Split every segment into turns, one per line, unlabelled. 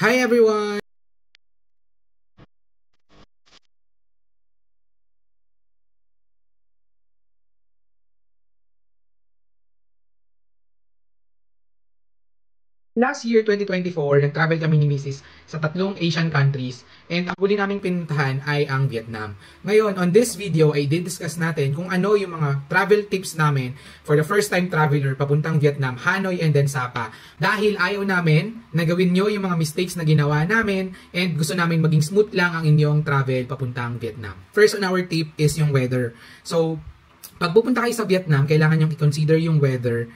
Hi everyone! Last year, 2024, nag-travel kami ni Mrs. sa tatlong Asian countries and ang huli naming pinuntahan ay ang Vietnam. Ngayon, on this video ay didiscuss natin kung ano yung mga travel tips namin for the first time traveler papuntang Vietnam, Hanoi and then Sapa. Dahil ayaw namin na gawin nyo yung mga mistakes na ginawa namin and gusto namin maging smooth lang ang inyong travel papuntang Vietnam. First on our tip is yung weather. So, pag pupunta kayo sa Vietnam, kailangan nyo i-consider yung weather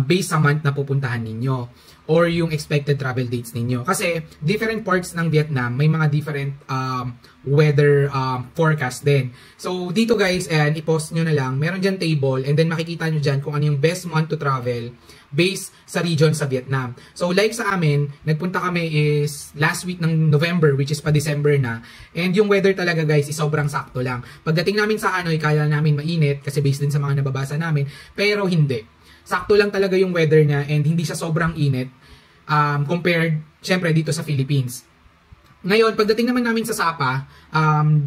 based sa month na pupuntahan ninyo or yung expected travel dates ninyo. Kasi different parts ng Vietnam, may mga different weather forecast din. So dito guys, and i-post nyo na lang, meron dyan table and then makikita nyo dyan kung ano yung best month to travel based sa region sa Vietnam. So like sa amin, nagpunta kami is last week ng November, which is pa December na. And yung weather talaga guys is sobrang sakto lang. Pagdating namin sa Hanoi, kaya namin mainit kasi based din sa mga nababasa namin. Pero hindi. Sakto lang talaga yung weather niya and hindi siya sobrang init compared syempre dito sa Philippines. Ngayon, pagdating naman namin sa Sapa,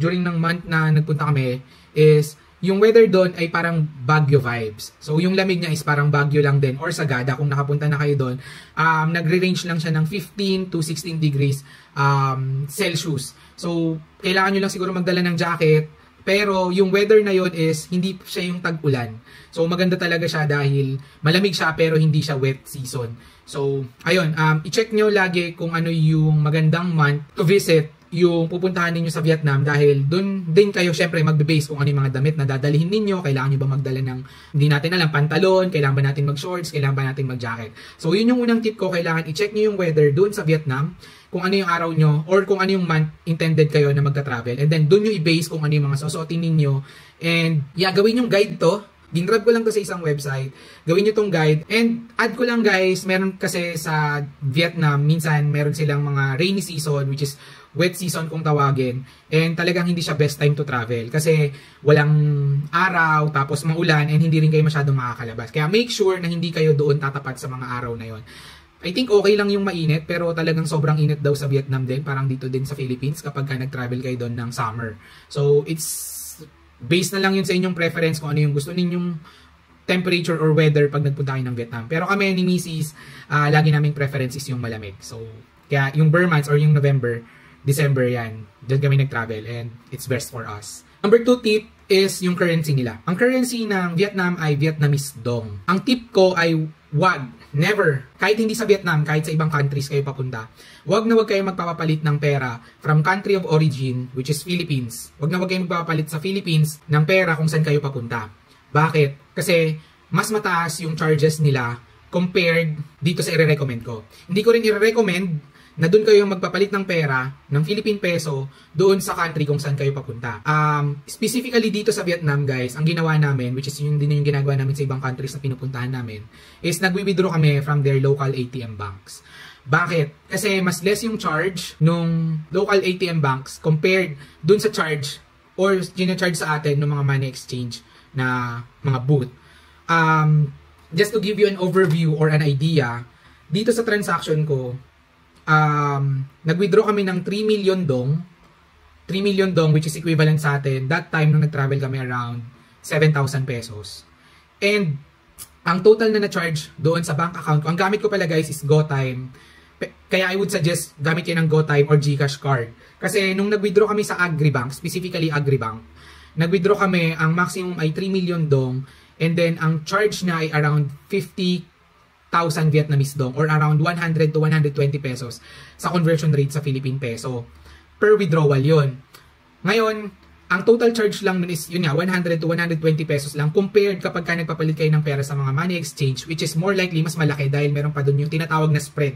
during ng month na nagpunta kami, is yung weather doon ay parang Baguio vibes. So yung lamig niya is parang Baguio lang din or Sagada kung nakapunta na kayo doon. Nagre-range lang siya ng 15 to 16 degrees Celsius. So kailangan nyo lang siguro magdala ng jacket. Pero yung weather na yon is hindi siya yung tag-ulan. So maganda talaga siya dahil malamig siya pero hindi siya wet season. So ayun, i-check nyo lagi kung ano yung magandang month to visit yung pupuntahan ninyo sa Vietnam dahil dun din kayo syempre magbe-base kung ano yung mga damit na dadalhin ninyo. Kailangan nyo ba magdala ng, hindi natin alam, pantalon, kailangan ba natin mag-shorts, kailangan ba natin mag-jacket. So yun yung unang tip ko, kailangan i-check nyo yung weather dun sa Vietnam, kung ano yung araw nyo or kung ano yung month intended kayo na magta-travel. And then dun nyo i-base kung ano yung mga susuotin ninyo. And yeah, gawin yung guide to. Ginrab ko lang to sa isang website. Gawin nyo tong guide. And add ko lang guys, meron kasi sa Vietnam, minsan meron silang mga rainy season, which is wet season kung tawagin. And talagang hindi siya best time to travel. Kasi walang araw, tapos maulan, and hindi rin kayo masyadong makakalabas. Kaya make sure na hindi kayo doon tatapat sa mga araw na yon. I think okay lang yung mainit, pero talagang sobrang init daw sa Vietnam din. Parang dito din sa Philippines kapag ka nag-travel kayo doon ng summer. So it's based na lang yun sa inyong preference kung ano yung gusto ninyong temperature or weather pag nagpunta kayo ng Vietnam. Pero kami ni Mrs. Lagi naming preference is yung malamig. So kaya yung Burr months or yung November, December yan. Diyan kami nag-travel and it's best for us. Number 2 tip is yung currency nila. Ang currency ng Vietnam ay Vietnamese dong. Ang tip ko ay never, kahit hindi sa Vietnam, kahit sa ibang countries kayo papunta, wag kayo magpapapalit ng pera from country of origin, which is Philippines. Wag kayo magpapapalit sa Philippines ng pera kung saan kayo papunta. Bakit? Kasi mas mataas yung charges nila compared dito sa i-recommend ko. Hindi ko rin i-recommend na doon kayo magpapalit ng pera ng Philippine peso doon sa country kung saan kayo papunta. Specifically dito sa Vietnam guys, ang ginawa namin, which is yun din yung ginagawa namin sa ibang countries na pinupuntahan namin, is nagwi-withdraw kami from their local ATM banks. Bakit? Kasi mas less yung charge nung local ATM banks compared doon sa charge or gina-charge sa atin ng mga money exchange na mga booth. Just to give you an overview or an idea, dito sa transaction ko, nag-withdraw kami ng 3 million dong. 3 million dong which is equivalent sa atin that time nung nag-travel kami around 7,000 pesos. And ang total na na-charge doon sa bank account ko, ang gamit ko pala guys is GoTime. Kaya I would suggest gamit kayo ng GoTime or GCash card. Kasi nung nag-withdraw kami sa Agribank, specifically Agribank, nag-withdraw kami, ang maximum ay 3 million dong and then ang charge na ay around 50,000 Vietnamese dong or around 100 to 120 pesos sa conversion rate sa Philippine peso per withdrawal yon. Ngayon, ang total charge lang nun is yun nga 100 to 120 pesos lang compared kapag ka nagpapalit kayo ng pera sa mga money exchange, which is more likely mas malaki dahil meron pa dun yung tinatawag na spread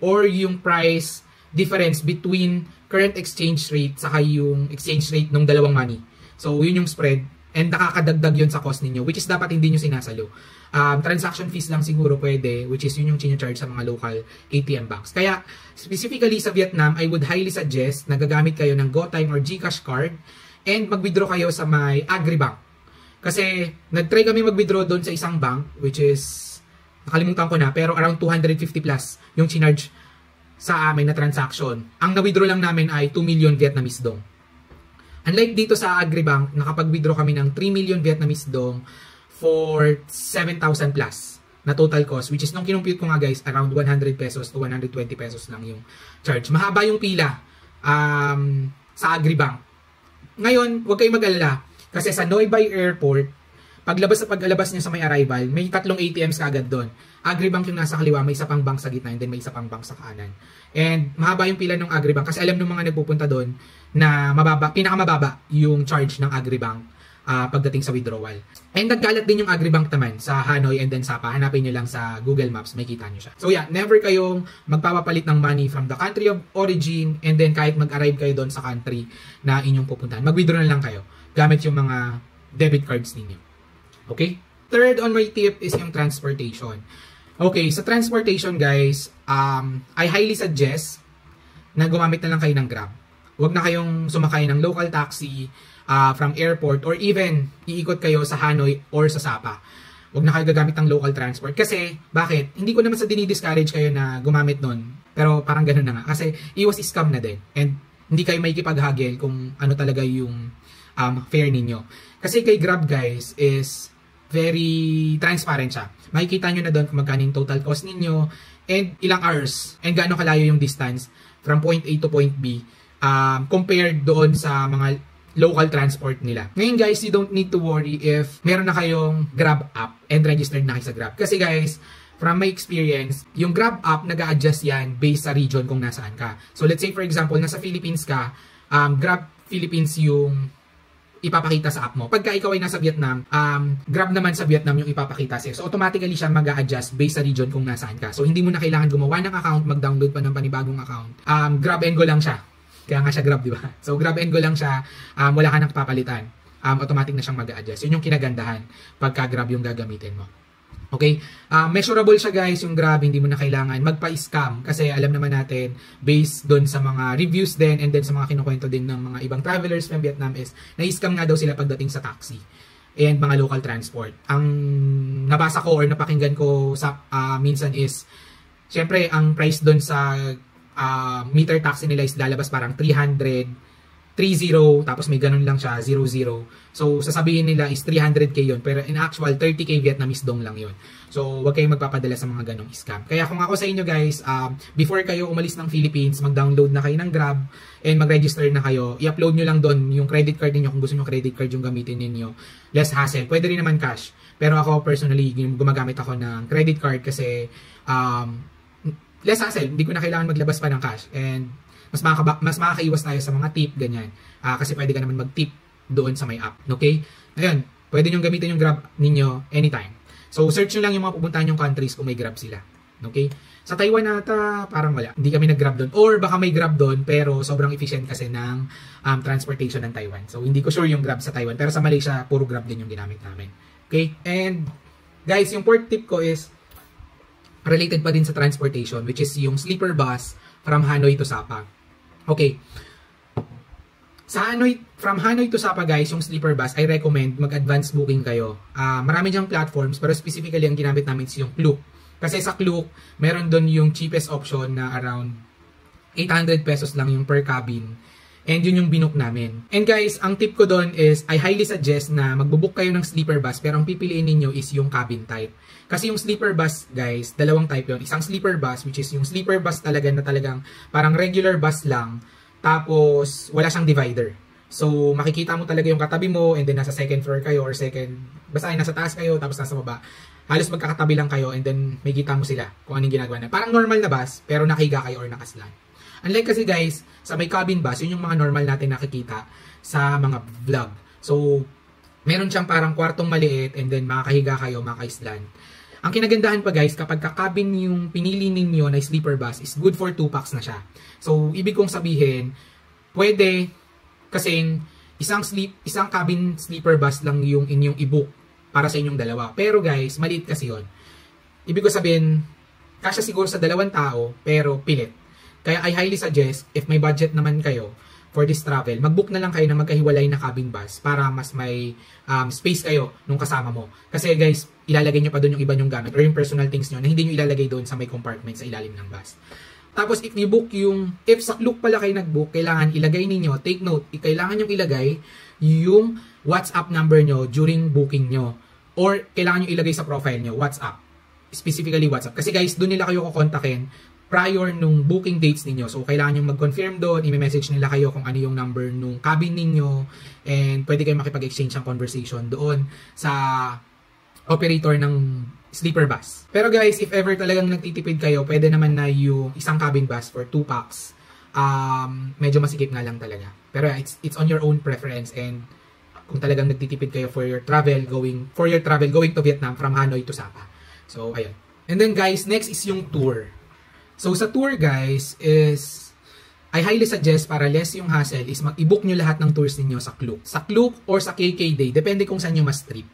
or yung price difference between current exchange rate saka yung exchange rate ng dalawang money. So yun yung spread and nakakadagdag yun sa cost ninyo, which is dapat hindi nyo sinasalo. Transaction fees lang siguro pwede, which is yun yung charge sa mga local ATM banks. Kaya, specifically sa Vietnam, I would highly suggest na gagamit kayo ng GoTime or GCash card and mag-withdraw kayo sa may Agribank. Kasi, nag-try kami mag-withdraw doon sa isang bank, which is, nakalimutan ko na, pero around 250 plus yung charge sa amin na transaction. Ang na-withdraw lang namin ay 2 million Vietnamese dong. Unlike dito sa Agribank, nakapag-withdraw kami ng 3 million Vietnamese dong for 7,000 plus na total cost, which is nung kinumpute ko nga guys, around 100 pesos to 120 pesos lang yung charge. Mahaba yung pila sa Agribank. Ngayon, huwag kayong mag-alala kasi sa Noi Bai Airport, paglabas niya sa may arrival, may 3 ATMs kaagad doon. Agribank yung nasa kaliwa, may isa pang bank sa gitna, and then may isa pang bank sa kanan. And mahaba yung pila ng Agribank kasi alam ng mga nagpupunta doon na pinakamababa yung charge ng Agribank pagdating sa withdrawal. And nagkalat din yung Agribank naman sa Hanoi and then Sapa. Hanapin nyo lang sa Google Maps, may kita nyo siya. So yeah, never kayong magpapapalit ng money from the country of origin and then kahit mag-arrive kayo doon sa country na inyong pupuntahan. Mag-withdraw na lang kayo gamit yung mga debit cards ninyo. Okay? Third on my tip is yung transportation. Okay, sa transportation guys, I highly suggest na gumamit na lang kayo ng Grab. Huwag na kayong sumakay ng local taxi from airport or even iikot kayo sa Hanoi or sa Sapa. Huwag na kayo gagamit ng local transport. Kasi, bakit? Hindi ko naman sa dinidiscourage kayo na gumamit nun. Pero parang ganun na nga. Kasi iwas scam na din. And hindi kayo makikipaghagil kung ano talaga yung fare ninyo. Kasi kay Grab guys is very transparent siya. Makikita nyo na doon kung magkano yung total cost ninyo and ilang hours and gaano kalayo yung distance from point A to point B compared doon sa mga local transport nila. Ngayon guys, you don't need to worry if meron na kayong Grab app and registered na kayo sa Grab. Kasi guys, from my experience, yung Grab app nag-a-adjust yan based sa region kung nasaan ka. So let's say for example, nasa Philippines ka, Grab Philippines yung ipapakita sa app mo. Pagka ikaw ay nasa Vietnam, Grab naman sa Vietnam yung ipapakita sa'yo. So automatically siya mag-a-adjust based sa region kung nasaan ka. So hindi mo na kailangan gumawa ng account, mag-download pa ng panibagong account. Grab and go lang siya. Kaya nga siya Grab, di ba? So Grab and go lang siya, wala ka nang papalitan. Automatic na siyang mag-a-adjust. Yun yung kinagandahan pagka Grab yung gagamitin mo. Okay? Measurable siya guys yung Grab, hindi mo na kailangan magpa-scam kasi alam naman natin based doon sa mga reviews din and then sa mga kinukwento din ng mga ibang travelers from Vietnam is na-scam nga daw sila pagdating sa taxi and mga local transport. Ang nabasa ko or napakinggan ko sa minsan is syempre ang price doon sa meter taxi nila is lalabas parang 330 tapos may ganun lang siya 00. So sasabihin nila is 300k yun pero in actual 30k Vietnamese dong lang yun. So wag kayong magpapadala sa mga ganong scam. Kaya kung ako sa inyo guys, before kayo umalis ng Philippines, mag-download na kayo ng Grab and mag-register na kayo. I-upload nyo lang doon yung credit card niyo kung gusto niyo credit card yung gamitin niyo. Less hassle. Pwede rin naman cash. Pero ako personally gumagamit ako ng credit card kasi less hassle. Hindi ko na kailangan maglabas pa ng cash and mas makakaiwas tayo sa mga tip, ganyan. Kasi pwede ka naman mag-tip doon sa may app. Okay? Ayun, pwede nyo gamitin yung Grab ninyo anytime. So, search nyo lang yung mga pupuntahan yung countries kung may Grab sila. Okay? Sa Taiwan nata, parang wala. Hindi kami nag-Grab doon. Or baka may Grab doon, pero sobrang efficient kasi ng transportation ng Taiwan. So, hindi ko sure yung Grab sa Taiwan. Pero sa Malaysia, puro Grab din yung ginamit namin. Okay? And, guys, yung fourth tip ko is related pa din sa transportation, which is yung sleeper bus from Hanoi to Sapa. Okay. From Hanoi to Sapa guys, yung sleeper bus, I recommend mag-advance booking kayo. Marami dyang platforms, pero specifically ang ginamit namin is yung Klook. Kasi sa Klook, meron doon yung cheapest option na around 800 pesos lang yung per cabin. And yun yung binook namin. And guys, ang tip ko doon is, I highly suggest na magbubook kayo ng sleeper bus, pero ang pipiliin ninyo is yung cabin type. Kasi yung sleeper bus, guys, dalawang type yun. Isang sleeper bus, which is yung sleeper bus talaga na talagang parang regular bus lang, tapos wala siyang divider. So, makikita mo talaga yung katabi mo, and then nasa second floor kayo, or basta ay nasa taas kayo, tapos nasa baba. Halos magkakatabi lang kayo, and then may kita mo sila kung anong ginagawa na. Parang normal na bus, pero nakahiga kayo or nakaslan. Unlike kasi guys, sa may cabin bus, yun yung mga normal natin nakikita sa mga vlog. So, meron siyang parang kwartong maliit, and then makakahiga kayo, makaislan. Ang kinagandahan pa guys, kapag kakabin yung pinili ninyo na sleeper bus is good for 2 packs na siya. So, ibig kong sabihin, pwede kasing isang cabin sleeper bus lang yung inyong i-book para sa inyong dalawa. Pero guys, maliit kasi yun. Ibig ko sabihin, kasya siguro sa 2 tao, pero pilit. Kaya I highly suggest, if may budget naman kayo for this travel, mag-book na lang kayo na magkahiwalay na cabin bus para mas may space kayo nung kasama mo. Kasi guys, ilalagay nyo pa doon yung iba nyong gamit or yung personal things nyo na hindi nyo ilalagay doon sa may compartment sa ilalim ng bus. Tapos if sa Klook pala kayo nag-book, kailangan ilagay ninyo, take note, kailangan nyo ilagay yung WhatsApp number nyo during booking nyo. Or kailangan nyo ilagay sa profile nyo, WhatsApp. Specifically WhatsApp. Kasi guys, doon nila kayo kukontakin prior nung booking dates ninyo. So, kailangan nyo mag-confirm doon, i-message nila kayo kung ano yung number nung cabin ninyo, and pwede kayo makipag-exchange ng conversation doon sa operator ng sleeper bus. Pero guys, if ever talagang nagtitipid kayo, pwede naman na yung isang cabin bus for 2 packs. Medyo masikip nga lang talaga. Pero it's on your own preference, and kung talagang nagtitipid kayo for your travel going to Vietnam from Hanoi to Sapa. So, ayun. And then guys, next is yung tour. So, sa tour guys I highly suggest para less yung hassle is i-book nyo lahat ng tours ninyo sa Klook. Sa Klook or sa KK Day, depende kung saan nyo mas trip.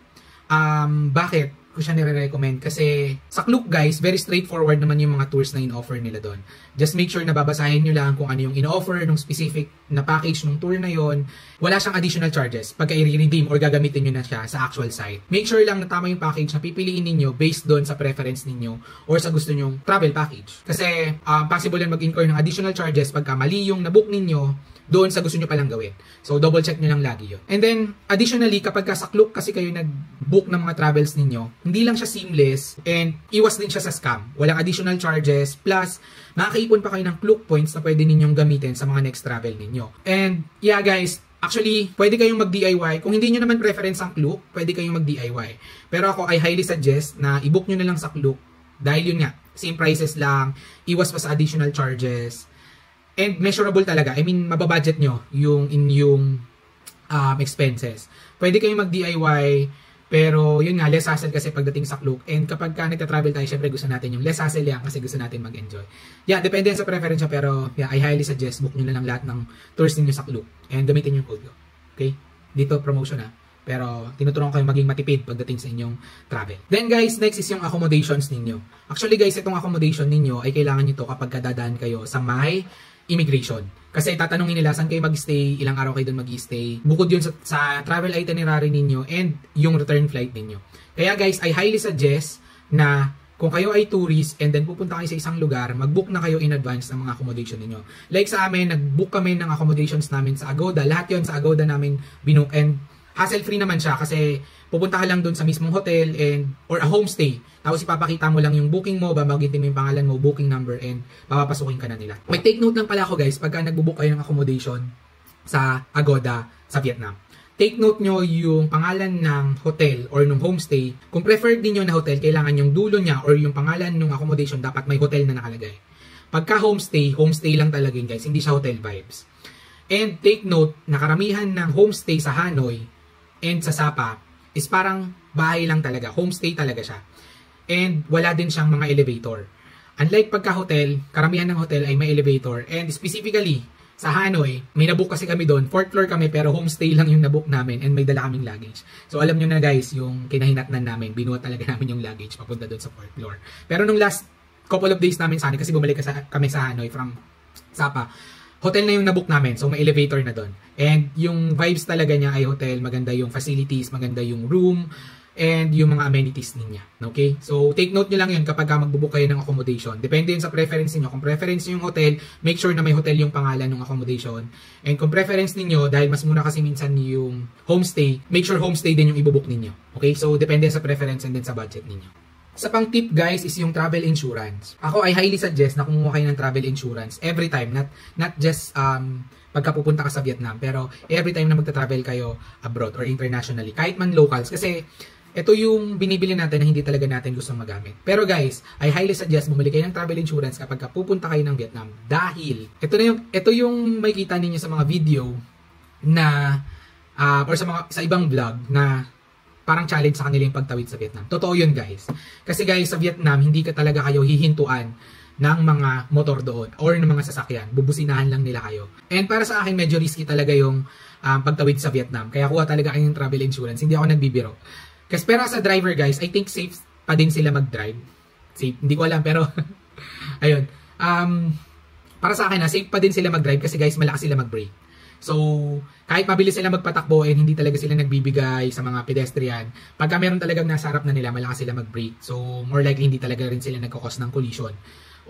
Bakit ko siya nire-recommend? Kasi sa Klook guys, very straightforward naman yung mga tours na in-offer nila doon. Just make sure na babasahin nyo lang kung ano yung in-offer ng specific na package ng tour na yon. Wala siyang additional charges pagka i-redeem or gagamitin nyo na siya sa actual site. Make sure lang na tama yung package na pipiliin ninyo based doon sa preference ninyo or sa gusto nyong travel package. Kasi possible yan mag-incur ng additional charges pagka mali yung nabook ninyo doon sa gusto nyo palang gawin. So, double check nyo lang lagi yun. And then, additionally, kapag sa Klook kasi kayo nag-book ng mga travels ninyo, hindi lang siya seamless and iwas din siya sa scam. Walang additional charges, plus, makakaipon pa kayo ng Klook points na pwede ninyong gamitin sa mga next travel ninyo. And, yeah guys, actually, pwede kayong mag-DIY. Kung hindi nyo naman preference ang Klook, pwede kayong mag-DIY. Pero ako, I highly suggest na i-book nyo na lang sa Klook. Dahil yun nga, same prices lang, iwas pa sa additional charges, and measurable talaga. I mean, mababudget nyo yung expenses. Pwede kayong mag-DIY, pero yun nga, less hassle kasi pagdating sa Klook. And kapag ka nagta-travel tayo, syempre gusto natin yung less hassle yan kasi gusto natin mag-enjoy. Yeah, depende sa preference nyo, pero yeah, I highly suggest book nyo na lang lahat ng tours ninyo sa Klook. And gamitin yung code ko. Okay? Dito, promotion na. Pero tinuturuan ko kayong maging matipid pagdating sa inyong travel. Then guys, next is yung accommodations ninyo. Actually guys, itong accommodation ninyo ay kailangan nyo to kapag dadaan kayo sa may immigration. Kasi tatanungin nila saan kayo mag-stay, ilang araw kayo doon mag-stay. Bukod yun sa travel itinerary ninyo and yung return flight ninyo. Kaya guys, I highly suggest na kung kayo ay tourist and then pupunta kayo sa isang lugar, mag-book na kayo in advance ng mga accommodation ninyo. Like sa amin, nag-book kami ng accommodations namin sa Agoda. Lahat yun sa Agoda namin binook, and hassle-free naman siya kasi pupunta ka lang doon sa mismong hotel or a homestay. Tapos ipapakita mo lang yung booking mo, babagitin mo yung pangalan mo, booking number, and papapasukin ka na nila. May take note lang pala ako guys, pagka nagbubook kayo ng accommodation sa Agoda sa Vietnam. Take note nyo yung pangalan ng hotel or ng homestay. Kung preferred niyo na hotel, kailangan yung dulo niya or yung pangalan ng accommodation dapat may hotel na nakalagay. Pagka homestay lang talaga yun guys, hindi siya hotel vibes. And take note, na karamihan ng homestay sa Hanoi and sa Sapa is parang bahay lang talaga. Homestay talaga siya. And wala din siyang mga elevator. Unlike pagka-hotel, karamihan ng hotel ay may elevator. And specifically, sa Hanoi, may nabook kasi kami doon. 4th floor kami pero homestay lang yung nabook namin and may dala kaming luggage. So alam nyo na guys, yung kinahinatnan namin, binuhat talaga namin yung luggage papunta doon sa 4th floor. Pero nung last couple of days namin sa Hanoi, kasi bumalik kami sa Hanoi from Sapa, hotel na yung nabook namin, so may elevator na doon. And yung vibes talaga niya ay hotel, maganda yung facilities, maganda yung room, and yung mga amenities niya. Okay? So, take note nyo lang yun kapag magbubook kayo ng accommodation. Depende yun sa preference niyo. Kung preference niyo yung hotel, make sure na may hotel yung pangalan ng accommodation. And kung preference niyo dahil mas mura kasi minsan yung homestay, make sure homestay din yung ibubook ninyo. Okay? So, depende sa preference and then sa budget ninyo. Sa pang tip guys is yung travel insurance. Ako I highly suggest na kumuha kayo ng travel insurance every time, not just pagka pupunta ka sa Vietnam, pero every time na magta-travel kayo abroad or internationally, kahit man locals, kasi ito yung binibili natin na hindi talaga natin gustong magamit. Pero guys, I highly suggest bumili kayo ng travel insurance kapag pupunta kayo ng Vietnam, dahil ito yung makikita ninyo sa mga video na or sa ibang vlog na parang challenge sa kanila yung pagtawid sa Vietnam. Totoo yun guys. Kasi guys, sa Vietnam, hindi ka talaga kayo hihintuan ng mga motor doon or ng mga sasakyan. Bubusinahan lang nila kayo. And para sa akin, medyo risky talaga yung pagtawid sa Vietnam. Kaya kuha talaga kayo ng travel insurance. Hindi ako nagbibiro. Kasi pero sa driver guys, I think safe pa din sila mag-drive. Safe, hindi ko alam pero ayun. Para sa akin, safe pa din sila mag-drive kasi guys, malakas sila mag-brake. So, kahit mabilis sila magpatakbo and hindi talaga sila nagbibigay sa mga pedestrian, pagka meron talagang nasa harap na nila, malakas sila mag-brake. So, more likely hindi talaga rin sila nagkakos ng collision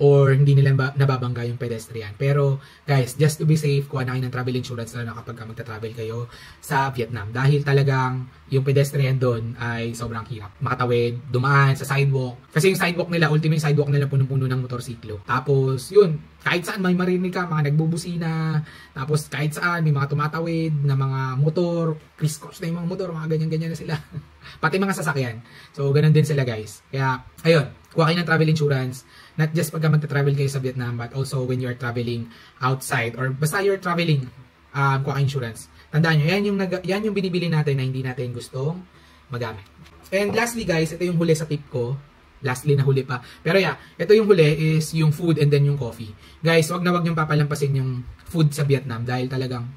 or hindi nila nababangga yung pedestrian. Pero guys, just to be safe, kuha na kayo ng travel insurance na kapag magta-travel kayo sa Vietnam. Dahil talagang yung pedestrian doon ay sobrang hirap. Makatawid, dumaan sa sidewalk. Kasi yung sidewalk nila, ultimate sidewalk nila punong-puno ng motorsiklo. Tapos yun, kahit saan may marinig ka, mga nagbubusina. Tapos kahit saan may mga tumatawid na mga motor, criss-cross na yung mga motor, mga ganyan-ganyan na sila. Pati mga sasakyan. So ganun din sila guys. Kaya ayun, kuha kayo ng travel insurance. Not just pagka magta-travel kayo sa Vietnam, but also when you're traveling outside or basta you're traveling, kuha kayo insurance. Tandaan nyo, yan yung binibili natin na hindi natin gustong magamit. And lastly guys, ito yung huli sa tip ko. Lastly na huli pa. Pero yeah, ito yung huli is yung food and then yung coffee. Guys, wag na wag niyong papalampasin yung food sa Vietnam dahil talagang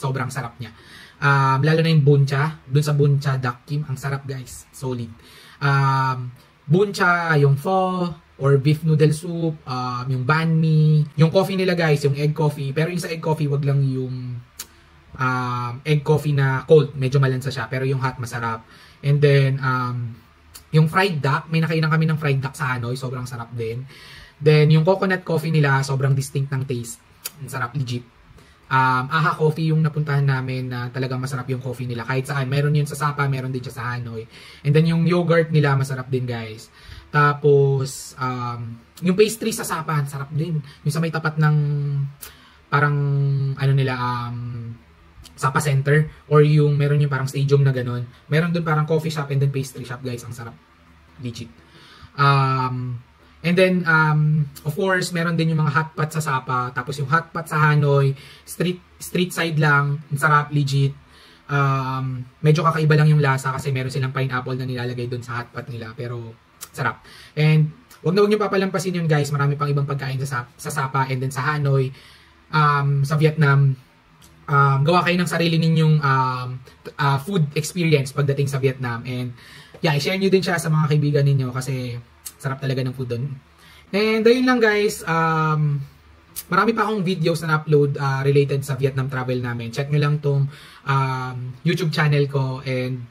sobrang sarap niya. Lalo na yung bun cha. Dun sa bun cha Dak Kim, ang sarap guys. Solid. Bun cha, yung pho, or beef noodle soup, yung banh mi, yung coffee nila guys, yung egg coffee. Pero yung sa egg coffee, wag lang yung egg coffee na cold. Medyo malansa siya. Pero yung hot, masarap. And then, yung fried duck, may nakainan kami ng fried duck sa Hanoi. Sobrang sarap din. Then, yung coconut coffee nila, sobrang distinct ng taste. Ang sarap, legit. Aha Coffee yung napuntahan namin na talagang masarap yung coffee nila. Kahit saan. Meron yun sa Sapa, meron din siya sa Hanoi. And then, yung yogurt nila, masarap din guys. Tapos, yung pastry sa Sapa, sarap din. Yung sa may tapat ng, parang, ano nila, Sapa Center, or yung meron yung parang stadium na ganun. Meron dun parang coffee shop and then pastry shop guys. Ang sarap. Legit. And then, of course, meron din yung mga hot pot sa Sapa. Tapos yung hot pot sa Hanoi, street side lang. Ang sarap, legit. Medyo kakaiba lang yung lasa kasi meron silang pineapple na nilalagay dun sa hot pot nila. Pero, sarap. And, wag na wag nyo papalampasin yun guys. Marami pang ibang pagkain sa Sapa and then sa Hanoi. Sa Vietnam, gawa kayo ng sarili ninyong food experience pagdating sa Vietnam. And, yeah, i-share nyo din siya sa mga kaibigan ninyo kasi sarap talaga ng food doon. And ayun lang guys, marami pa akong videos na upload related sa Vietnam travel namin. Check nyo lang tong YouTube channel ko and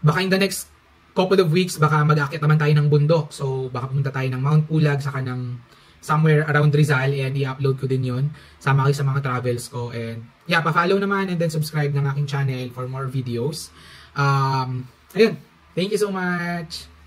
baka in the next couple of weeks, baka mag-akit naman tayo ng bundok. So baka pumunta tayo ng Mount Pulag, saka ng somewhere around Rizal and i-upload ko din yun. Sama kayo sa mga travels ko. And yeah, pa-follow naman and then subscribe ng aking channel for more videos. Ayun, thank you so much!